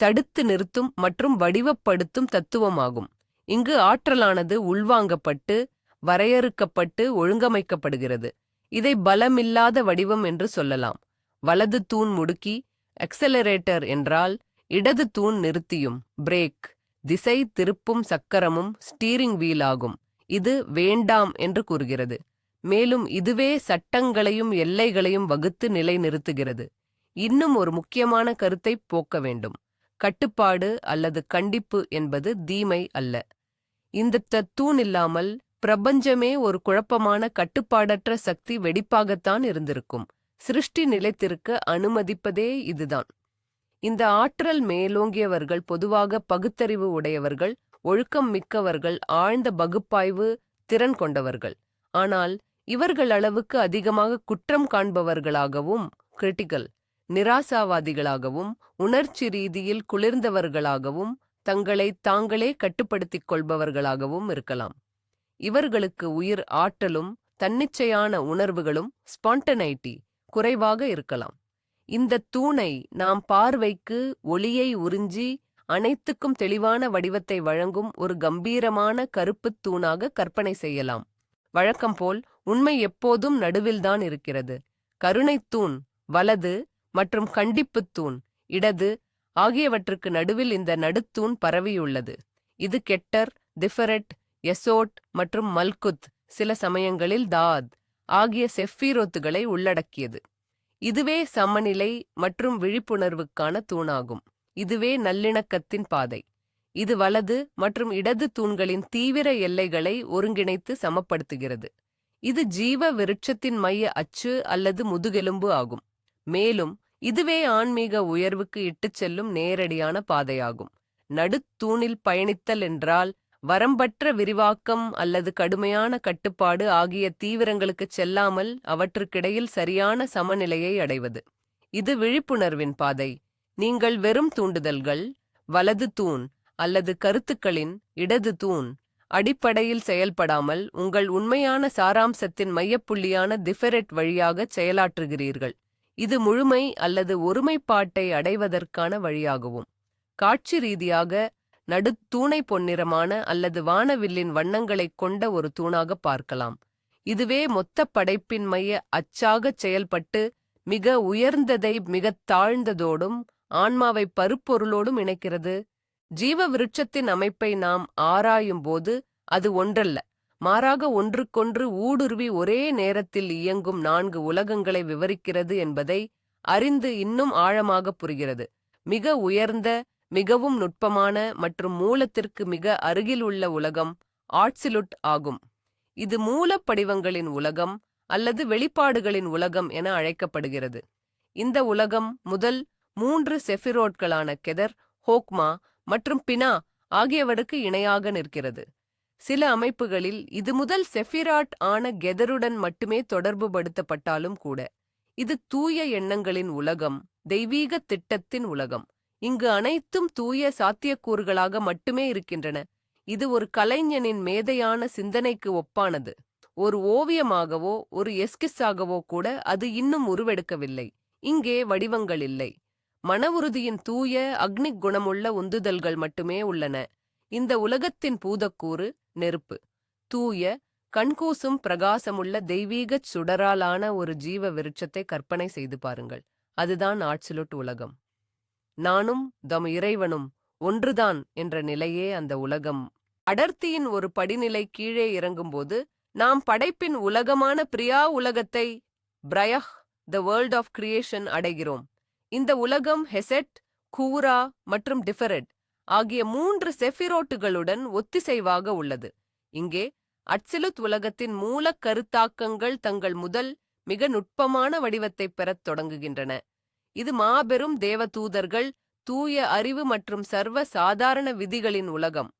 தடுத்து நிறுத்தும் மற்றும் வடிவப்படுத்தும் தத்துவமாகும். இங்கு ஆற்றலானது உள்வாங்கப்பட்டு வரையறுக்கப்பட்டு ஒழுங்கமைக்கப்படுகிறது. இதை பலமில்லாத வடிவம் என்று சொல்லலாம். வலது தூண் முடுக்கி எக்ஸலரேட்டர் என்றால் இடது தூண் நிறுத்தியும் பிரேக் திசை திருப்பும் சக்கரமும் ஸ்டீரிங் வீல் ஆகும். இது வேண்டாம் என்று கூறுகிறது. மேலும் இதுவே சட்டங்களையும் எல்லைகளையும் வகுத்து நிலைநிறுத்துகிறது. இன்னும் ஒரு முக்கியமான கருத்தை போக்க வேண்டும். கட்டுப்பாடு அல்லது கண்டிப்பு என்பது தீமை அல்ல. இந்த தூண் இல்லாமல் பிரபஞ்சமே ஒரு குழப்பமான கட்டுப்பாடற்ற சக்தி வெடிப்பாகத்தான் இருந்திருக்கும். சிருஷ்டி நிலைத்திருக்க அனுமதிப்பதே இதுதான். இந்த ஆற்றல் மேலோங்கியவர்கள் பொதுவாக பகுத்தறிவு உடையவர்கள், ஒழுக்கம் மிக்கவர்கள், ஆழ்ந்த பகுப்பாய்வு திறன் கொண்டவர்கள். ஆனால் இவர்கள் அளவுக்கு அதிகமாக குற்றம் காண்பவர்களாகவும் கிரிட்டிக்கல் நிராசாவாதிகளாகவும் உணர்ச்சி ரீதியில் குளிர்ந்தவர்களாகவும் தங்களை தாங்களே கட்டுப்படுத்திக் கொள்பவர்களாகவும் இருக்கலாம். இவர்களுக்கு உயிர் ஆற்றலும் தன்னிச்சையான உணர்வுகளும் ஸ்பான்டனைட்டி குறைவாக இருக்கலாம். இந்த தூணை நாம் பார்வைக்கு ஒளியை உறிஞ்சி அனைத்துக்கும் தெளிவான வடிவத்தை வழங்கும் ஒரு கம்பீரமான கருப்புத் தூணாக கற்பனை செய்யலாம். வழக்கம்போல் உண்மை எப்போதும் நடுவில்தான் இருக்கிறது. கருணைத் தூண் வலது மற்றும் கண்டிப்புத் தூண் இடது ஆகியவற்றுக்கு நடுவில் இந்த நடுத்தூண் பரவியுள்ளது. இது கெட்டர், திஃபரெட், எசோட் மற்றும் மல்குத், சில சமயங்களில் தாத் ஆகிய செஃபீரோத்துகளை உள்ளடக்கியது. இதுவே சமநிலை மற்றும் விழிப்புணர்வுக்கான தூணாகும். இதுவே நல்லிணக்கத்தின் பாதை. இது வலது மற்றும் இடது தூண்களின் தீவிர எல்லைகளை ஒருங்கிணைத்து சமப்படுத்துகிறது. இது ஜீவ விருட்சத்தின் மைய அச்சு அல்லது முதுகெலும்பு ஆகும். மேலும் இதுவே ஆன்மீக உயர்வுக்கு இட்டுச் செல்லும் நேரடியான பாதையாகும். நடுத்தூணில் பயணித்தல் என்றால் வரம்பற்ற விரிவாக்கம் அல்லது கடுமையான கட்டுப்பாடு ஆகிய தீவிரங்களுக்குச் செல்லாமல் அவற்றுக்கிடையில் சரியான சமநிலையை அடைவது. இது விழிப்புணர்வின் பாதை. நீங்கள் வெறும் தூண்டுதல்கள், வலது தூண் அல்லது கருத்துக்களின் இடது தூண் அடிப்படையில் செயல்படாமல் உங்கள் உண்மையான சாராம்சத்தின் மையப்புள்ளியான திஃபெரெட் வழியாக செயலாற்றுகிறீர்கள். இது முழுமை அல்லது ஒருமைப்பாட்டை அடைவதற்கான வழியாகவும். காட்சி ரீதியாக நடுத்தூணை பொன்னிறமான அல்லது வானவில்லின் வண்ணங்களைக் கொண்ட ஒரு தூணாக பார்க்கலாம். இதுவே மொத்த படைப்பின் மைய அச்சாகச் செயல்பட்டு மிக உயர்ந்ததை மிகத் தாழ்ந்ததோடும் ஆன்மாவை பருப்பொருளோடும் இணைக்கிறது. ஜீவ விருட்சத்தின் அமைப்பை நாம் ஆராயும் போது அது ஒன்றல்ல, மாறாக ஒன்றுக்கொன்று ஊடுருவி ஒரே நேரத்தில் இயங்கும் 4 உலகங்களை விவரிக்கிறது என்பதை அறிந்து இன்னும் ஆழமாக புரிகிறது. மிக உயர்ந்த, மிகவும் நுட்பமான மற்றும் மூலத்திற்கு மிக அருகில் உள்ள உலகம் ஆட்சிலுட் ஆகும். இது மூலப்படிவங்களின் உலகம் அல்லது வெளிப்பாடுகளின் உலகம் என அழைக்கப்படுகிறது. இந்த உலகம் முதல் 3 செஃபிரோட்களான கெதர், ஹோக்மா மற்றும் பினா ஆகியவருக்கு இணையாக நிற்கிறது. சில அமைப்புகளில் இது முதல் செஃபிராட் ஆன கெதருடன் மட்டுமே தொடர்பு படுத்தப்பட்டாலும் கூட இது தூய எண்ணங்களின் உலகம், தெய்வீக திட்டத்தின் உலகம். இங்கு அனைத்தும் தூய சாத்தியக்கூறுகளாக மட்டுமே இருக்கின்றன. இது ஒரு கலைஞனின் மேதையான சிந்தனைக்கு ஒப்பானது. ஒரு ஓவியமாகவோ ஒரு எஸ்கிஸாகவோ கூட அது இன்னும் உருவெடுக்கவில்லை. இங்கே வடிவங்கள் இல்லை. மன உறுதியின் தூய அக்னி குணமுள்ள உந்துதல்கள் மட்டுமே உள்ளன. இந்த உலகத்தின் பூதக்கூறு நெருப்பு. தூய கண்கூசும் பிரகாசமுள்ள தெய்வீகச் சுடராலான ஒரு ஜீவ விருட்சத்தை கற்பனை செய்து பாருங்கள். அதுதான் ஆப்சல்யூட் உலகம். நானும் தம் இறைவனும் ஒன்றுதான் என்ற நிலையே அந்த உலகம். அடர்த்தியின் ஒரு படிநிலை கீழே இறங்கும்போது நாம் படைப்பின் உலகமான பிரியா உலகத்தை, பிரயஹ் த வேர்ல்ட் ஆஃப் கிரியேஷன் அடைகிறோம். இந்த உலகம் ஹெசெட், கூரா மற்றும் டிஃபரெட் ஆகிய 3 செஃபிரோட்டுகளுடன் ஒத்திசைவாக உள்ளது. இங்கே அட்சிலுத் உலகத்தின் மூலக் கருத்தாக்கங்கள் தங்கள் முதல் மிக நுட்பமான வடிவத்தைப் பெறத் தொடங்குகின்றன. இது மாபெரும் தேவதூதர்கள், தூய அறிவு மற்றும் சர்வ சாதாரண விதிகளின் உலகம்.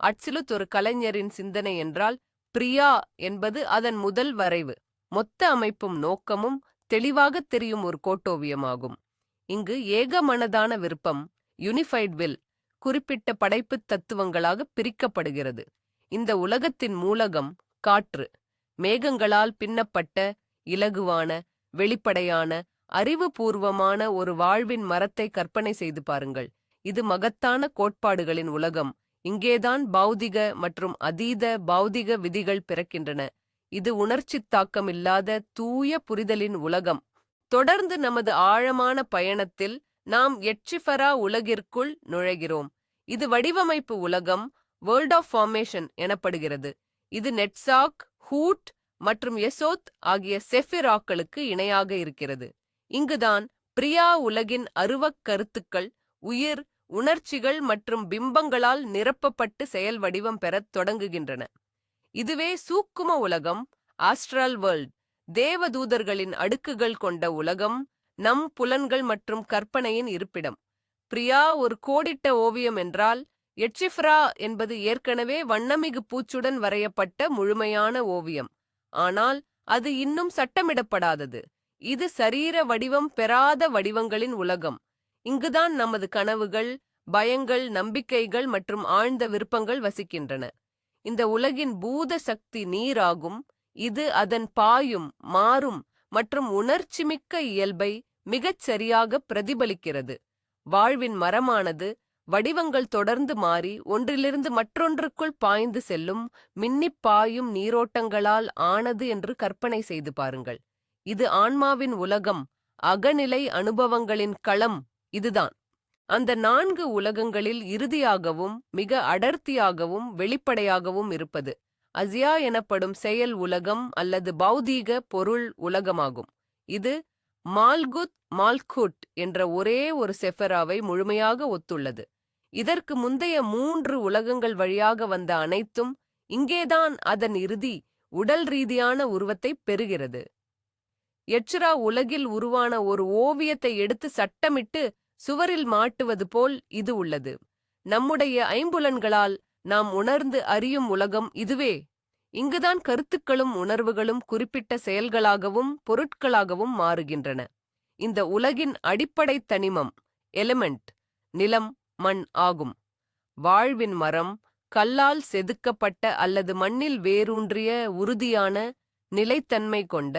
அட்சிலுத் ஒரு கலைஞரின் சிந்தனை என்றால் பிரியா என்பது அதன் முதல் வரைவு. மொத்த அமைப்பும் நோக்கமும் தெளிவாகத் தெரியும் ஒரு கோட்டோவியமாகும். இங்கு ஏகமனதான விருப்பம், யூனிஃபைட் வில், குறிப்பிட்ட படைப்புத் தத்துவங்களாக பிரிக்கப்படுகிறது. இந்த உலகத்தின் மூலகம் காற்று. மேகங்களால் பின்னப்பட்ட இலகுவான, வெளிப்படையான, அறிவுபூர்வமான ஒரு வாழ்வின் மரத்தை கற்பனை செய்து பாருங்கள். இது மகத்தான கோட்பாடுகளின் உலகம். இங்கேதான் பௌதிக மற்றும் அதீத பௌதிக விதிகள் பிறக்கின்றன. இது உணர்ச்சித் தாக்கமில்லாத தூய புரிதலின் உலகம். தொடர்ந்து நமது ஆழமான பயணத்தில் நாம் எட்சிஃபரா உலகிற்குள் நுழைகிறோம். இது வடிவமைப்பு உலகம், வேர்ல்ட் ஆஃப் ஃபார்மேஷன் எனப்படுகிறது. இது நெட்சாக், ஹூட் மற்றும் எசோத் ஆகிய செஃபிராக்களுக்கு இணையாக இருக்கிறது. இங்குதான் பிரியா உலகின் அருவக் கருத்துக்கள், உயிர், உணர்ச்சிகள் மற்றும் பிம்பங்களால் நிரப்பப்பட்டு செயல் வடிவம் பெறத் தொடங்குகின்றன. இதுவே சூக்கும உலகம், ஆஸ்ட்ரல் வேர்ல்ட், தேவதூதர்களின் அடுக்குகள் கொண்ட உலகம், நம் புலன்கள் மற்றும் கற்பனையின் இருப்பிடம். பிரியா ஒரு கோடிட்ட ஓவியம் என்றால், எட்சிஃப்ரா என்பது ஏற்கனவே வண்ணமிகு பூச்சுடன் வரையப்பட்ட முழுமையான ஓவியம். ஆனால் அது இன்னும் சட்டமிடப்படாதது. இது சரீர வடிவம் பெறாத வடிவங்களின் உலகம். இங்குதான் நமது கனவுகள், பயங்கள், நம்பிக்கைகள் மற்றும் ஆழ்ந்த விருப்பங்கள் வசிக்கின்றன. இந்த உலகின் பூத சக்தி நீராகும். இது அதன் பாயும், மாறும் மற்றும் உணர்ச்சிமிக்க இயல்பை மிகச் சரியாக பிரதிபலிக்கிறது. வாழ்வின் மரமானது வடிவங்கள் தொடர்ந்து மாறி ஒன்றிலிருந்து மற்றொன்றுக்குள் பாய்ந்து செல்லும் மின்னிப் பாயும் நீரோட்டங்களால் ஆனது என்று கற்பனை செய்து பாருங்கள். இது ஆன்மாவின் உலகம், அகநிலை அனுபவங்களின் களம். இதுதான் அந்த 4 உலகங்களில் இறுதியாகவும் மிக அடர்த்தியாகவும் வெளிப்படையாகவும் இருப்பது அசியா எனப்படும் செயல் உலகம் அல்லது பௌதீக பொருள் உலகமாகும். இது மால்குத் மால்குட் என்ற ஒரே ஒரு செஃபராவை முழுமையாக ஒத்துள்ளது. இதற்கு முந்தைய 3 உலகங்கள் வழியாக வந்த அனைத்தும் இங்கேதான் அதன் இறுதி உடல் ரீதியான உருவத்தை பெறுகிறது. எட்சிரா உலகில் உருவான ஒரு ஓவியத்தை எடுத்து சட்டமிட்டு சுவரில் மாட்டுவது போல் இது உள்ளது. நம்முடைய ஐம்புலன்களால் நாம் உணர்ந்து அறியும் உலகம் இதுவே. இங்குதான் கருத்துக்களும் உணர்வுகளும் குறிப்பிட்ட செயல்களாகவும் பொருட்களாகவும் மாறுகின்றன. இந்த உலகின் அடிப்படை தனிமம், எலிமெண்ட், நிலம், மண் ஆகும். வாழ்வின் மரம் கல்லால் செதுக்கப்பட்ட அல்லது மண்ணில் வேரூன்றிய உறுதியான நிலைத்தன்மை கொண்ட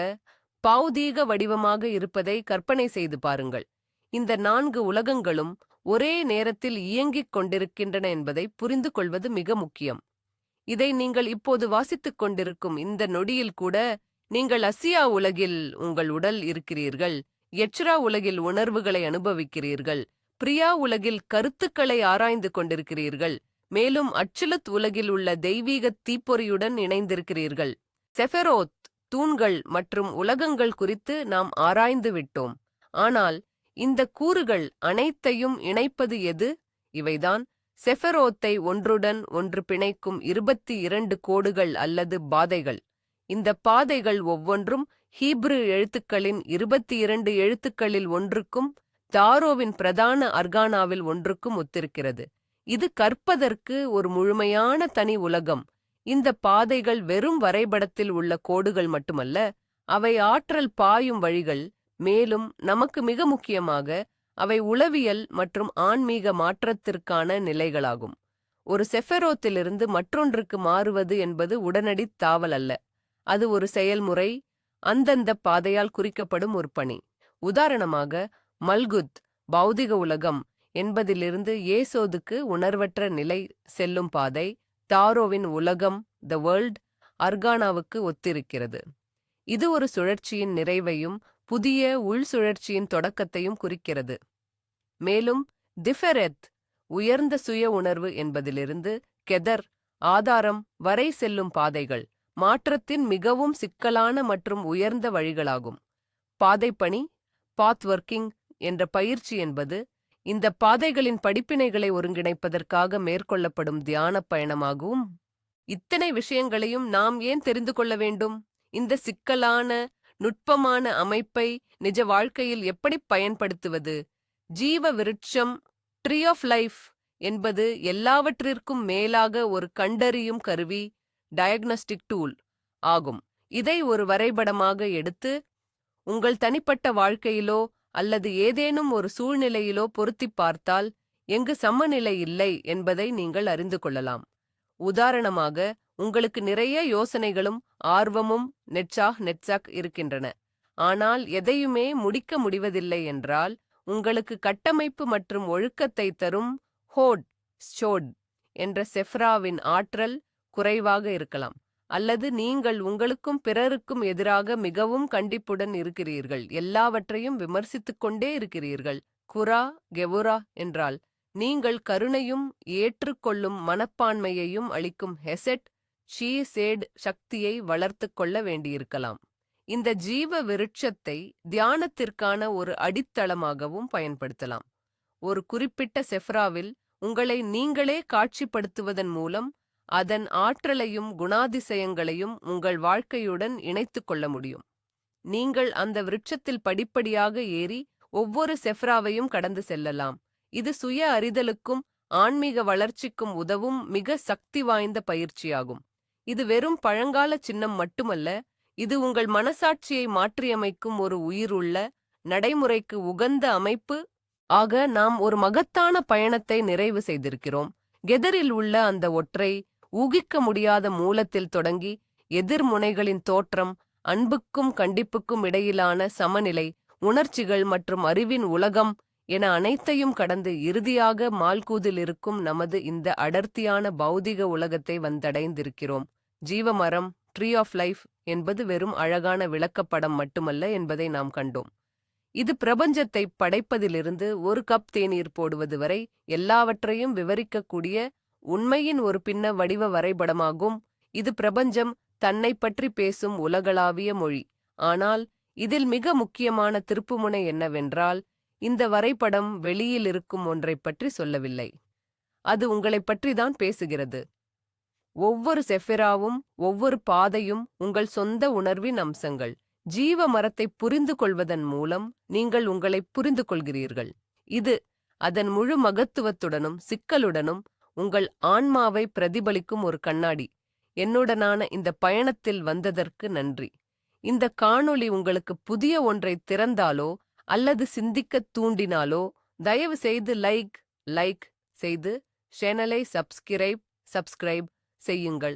பௌதீக வடிவமாக இருப்பதை கற்பனை செய்து பாருங்கள். இந்த 4 உலகங்களும் ஒரே நேரத்தில் இயங்கிக் கொண்டிருக்கின்றன என்பதை புரிந்து கொள்வது மிக முக்கியம். இதை நீங்கள் இப்போது வாசித்துக் கொண்டிருக்கும் இந்த நொடியில் கூட நீங்கள் அசியா உலகில் உங்கள் உடல் இருக்கிறீர்கள், எட்சிரா உலகில் உணர்வுகளை அனுபவிக்கிறீர்கள், பிரியா உலகில் கருத்துக்களை ஆராய்ந்து கொண்டிருக்கிறீர்கள், மேலும் அட்சிலுத் உலகில் உள்ள தெய்வீக தீப்பொறியுடன் இணைந்திருக்கிறீர்கள். செஃபெரோத், தூண்கள் மற்றும் உலகங்கள் குறித்து நாம் ஆராய்ந்து விட்டோம். ஆனால் இந்த கூறுகள் அனைத்தையும் இணைப்பது எது? இவைதான் செஃபெரோத்தை ஒன்றுடன் ஒன்று பிணைக்கும் 22 கோடுகள் அல்லது பாதைகள். இந்த பாதைகள் ஒவ்வொன்றும் ஹீப்ரு எழுத்துக்களின் 22 எழுத்துக்களில் ஒன்றுக்கும் தாரோவின் பிரதான அர்கானாவில் ஒன்றுக்கும் ஒத்திருக்கிறது. இது கற்பதற்கு ஒரு முழுமையான தனி உலகம். இந்த பாதைகள் வெறும் வரைபடத்தில் உள்ள கோடுகள் மட்டுமல்ல, அவை ஆற்றல் பாயும் வழிகள். மேலும் நமக்கு மிக முக்கியமாக அவை உளவியல் மற்றும் ஆன்மீக மாற்றத்திற்கான நிலைகளாகும். ஒரு செஃபெரோத்திலிருந்து மற்றொன்றுக்கு மாறுவது என்பது உடனடி தாவல் அல்ல. அது ஒரு செயல்முறை, அந்தந்த பாதையால் குறிக்கப்படும் ஒரு பணி. உதாரணமாக, மல்குத் பௌதிக உலகம் என்பதிலிருந்து ஏசோதுக்கு உணர்வற்ற நிலை செல்லும் பாதை, தாரோவின் உலகம் த வேர்ல்ட் அர்கானாவுக்கு ஒத்திருக்கிறது. இது ஒரு சுழற்சியின் நிறைவையும் புதிய உள் சுழற்சியின் தொடக்கத்தையும் குறிக்கிறது. மேலும் திஃபெரெத் உயர்ந்த சுய உணர்வு என்பதிலிருந்து கெதர் ஆதாரம் வரை செல்லும் பாதைகள் மாற்றத்தின் மிகவும் சிக்கலான மற்றும் உயர்ந்த வழிகளாகும். பாதைப்பணி பாத்வொர்க்கிங் என்ற பயிற்சி என்பது இந்த பாதைகளின் படிப்பினைகளை ஒருங்கிணைப்பதற்காக மேற்கொள்ளப்படும் தியான பயணமாகும். இத்தனை விஷயங்களையும் நாம் ஏன் தெரிந்து கொள்ள வேண்டும்? இந்த சிக்கலான நுட்பமான அமைப்பை நிஜ வாழ்க்கையில் எப்படி பயன்படுத்துவது? ஜீவ விருட்சம் ட்ரீ ஆஃப் லைஃப் என்பது எல்லாவற்றிற்கும் மேலாக ஒரு கண்டறியும் கருவி, டயக்னஸ்டிக் டூல் ஆகும். இதை ஒரு வரைபடமாக எடுத்து உங்கள் தனிப்பட்ட வாழ்க்கையிலோ அல்லது ஏதேனும் ஒரு சூழ்நிலையிலோ பொருத்திப் பார்த்தால் எங்கு சமநிலை இல்லை என்பதை நீங்கள் அறிந்து கொள்ளலாம். உதாரணமாக, உங்களுக்கு நிறைய யோசனைகளும் ஆர்வமும் நெட்சாக் இருக்கின்றன. ஆனால் எதையுமே முடிக்க முடிவதில்லை என்றால், உங்களுக்கு கட்டமைப்பு மற்றும் ஒழுக்கத்தை தரும் ஹோட் ஸ்டோட் என்ற செஃப்ராவின் ஆற்றல் குறைவாக இருக்கலாம். அல்லது நீங்கள் உங்களுக்கும் பிறருக்கும் எதிராக மிகவும் கண்டிப்புடன் இருக்கிறீர்கள், எல்லாவற்றையும் விமர்சித்துக் கொண்டே இருக்கிறீர்கள். குரா கெவுரா என்றால் நீங்கள் கருணையும் ஏற்றுக்கொள்ளும் மனப்பான்மையையும் அளிக்கும் ஹெசெட் ஷீசேட் சக்தியை வளர்த்து கொள்ள வேண்டியிருக்கலாம். இந்த ஜீவ விருட்சத்தை தியானத்திற்கான ஒரு அடித்தளமாகவும் பயன்படுத்தலாம். ஒரு குறிப்பிட்ட செஃப்ராவில் உங்களை நீங்களே காட்சிப்படுத்துவதன் மூலம் அதன் ஆற்றலையும் குணாதிசயங்களையும் உங்கள் வாழ்க்கையுடன் இணைத்துக் கொள்ள முடியும். நீங்கள் அந்த விருட்சத்தில் படிப்படியாக ஏறி ஒவ்வொரு செஃப்ராவையும் கடந்து செல்லலாம். இது சுய அறிதலுக்கும் ஆன்மீக வளர்ச்சிக்கும் உதவும் மிக சக்தி வாய்ந்த பயிற்சியாகும். இது வெறும் பழங்கால சின்னம் மட்டுமல்ல, இது உங்கள் மனசாட்சியை மாற்றியமைக்கும் ஒரு உயிருள்ள, நடைமுறைக்கு உகந்த அமைப்பு ஆக. நாம் ஒரு மகத்தான பயணத்தை நிறைவு செய்திருக்கிறோம். கெதரில் உள்ள அந்த ஒற்றை, ஊகிக்க முடியாத மூலத்தில் தொடங்கி எதிர்முனைகளின் தோற்றம், அன்புக்கும் கண்டிப்புக்கும் இடையிலான சமநிலை, உணர்ச்சிகள் மற்றும் அறிவின் உலகம் என அனைத்தையும் கடந்து இறுதியாக மால்கூதில் இருக்கும் நமது இந்த அடர்த்தியான பௌதிக உலகத்தை வந்தடைந்திருக்கிறோம். ஜீவமரம் ட்ரீ ஆஃப் லைஃப் என்பது வெறும் அழகான விளக்கப்படம் மட்டுமல்ல என்பதை நாம் கண்டோம். இது பிரபஞ்சத்தை படைப்பதிலிருந்து ஒரு கப் தேநீர் போடுவது வரை எல்லாவற்றையும் விவரிக்கக்கூடிய உண்மையின் ஒரு பின்ன வடிவ வரைபடமாகும். இது பிரபஞ்சம் தன்னை பற்றி பேசும் உலகளாவிய மொழி. ஆனால் இதில் மிக முக்கியமான திருப்புமுனை என்னவென்றால், இந்த வரைபடம் வெளியில் இருக்கும் ஒன்றைப் பற்றி சொல்லவில்லை. அது உங்களைப் பற்றிதான் பேசுகிறது. ஒவ்வொரு செஃபிராவும் ஒவ்வொரு பாதையும் உங்கள் சொந்த உணர்வின் அம்சங்கள். ஜீவ மரத்தை புரிந்து கொள்வதன் மூலம் நீங்கள் உங்களை புரிந்து கொள்கிறீர்கள். இது அதன் முழு மகத்துவத்துடனும் சிக்கலுடனும் உங்கள் ஆன்மாவை பிரதிபலிக்கும் ஒரு கண்ணாடி. என்னுடனான இந்த பயணத்தில் வந்ததற்கு நன்றி. இந்த காணொளி உங்களுக்கு புதிய ஒன்றை திறந்தாலோ அல்லது சிந்திக்கத் தூண்டினாலோ தயவு செய்து லைக் செய்து சேனலை சப்ஸ்கிரைப் செய்யுங்கள்.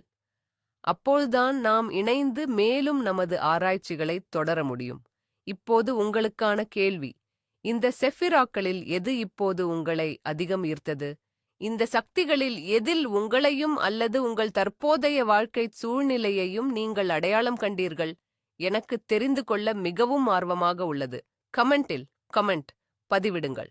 அப்போதுதான் நாம் இணைந்து மேலும் நமது ஆராய்ச்சிகளை தொடர முடியும். இப்போது உங்களுக்கான கேள்வி: இந்த செஃபிராக்களில் எது இப்போது உங்களை அதிகம் ஈர்த்தது? இந்த சக்திகளில் எதில் உங்களையும் அல்லது உங்கள் தற்போதைய வாழ்க்கை சூழ்நிலையையும் நீங்கள் அடையாளம் கண்டீர்கள்? எனக்கு தெரிந்து கொள்ள மிகவும் ஆர்வமாக உள்ளது. கமெண்ட் பதிவிடுங்கள்.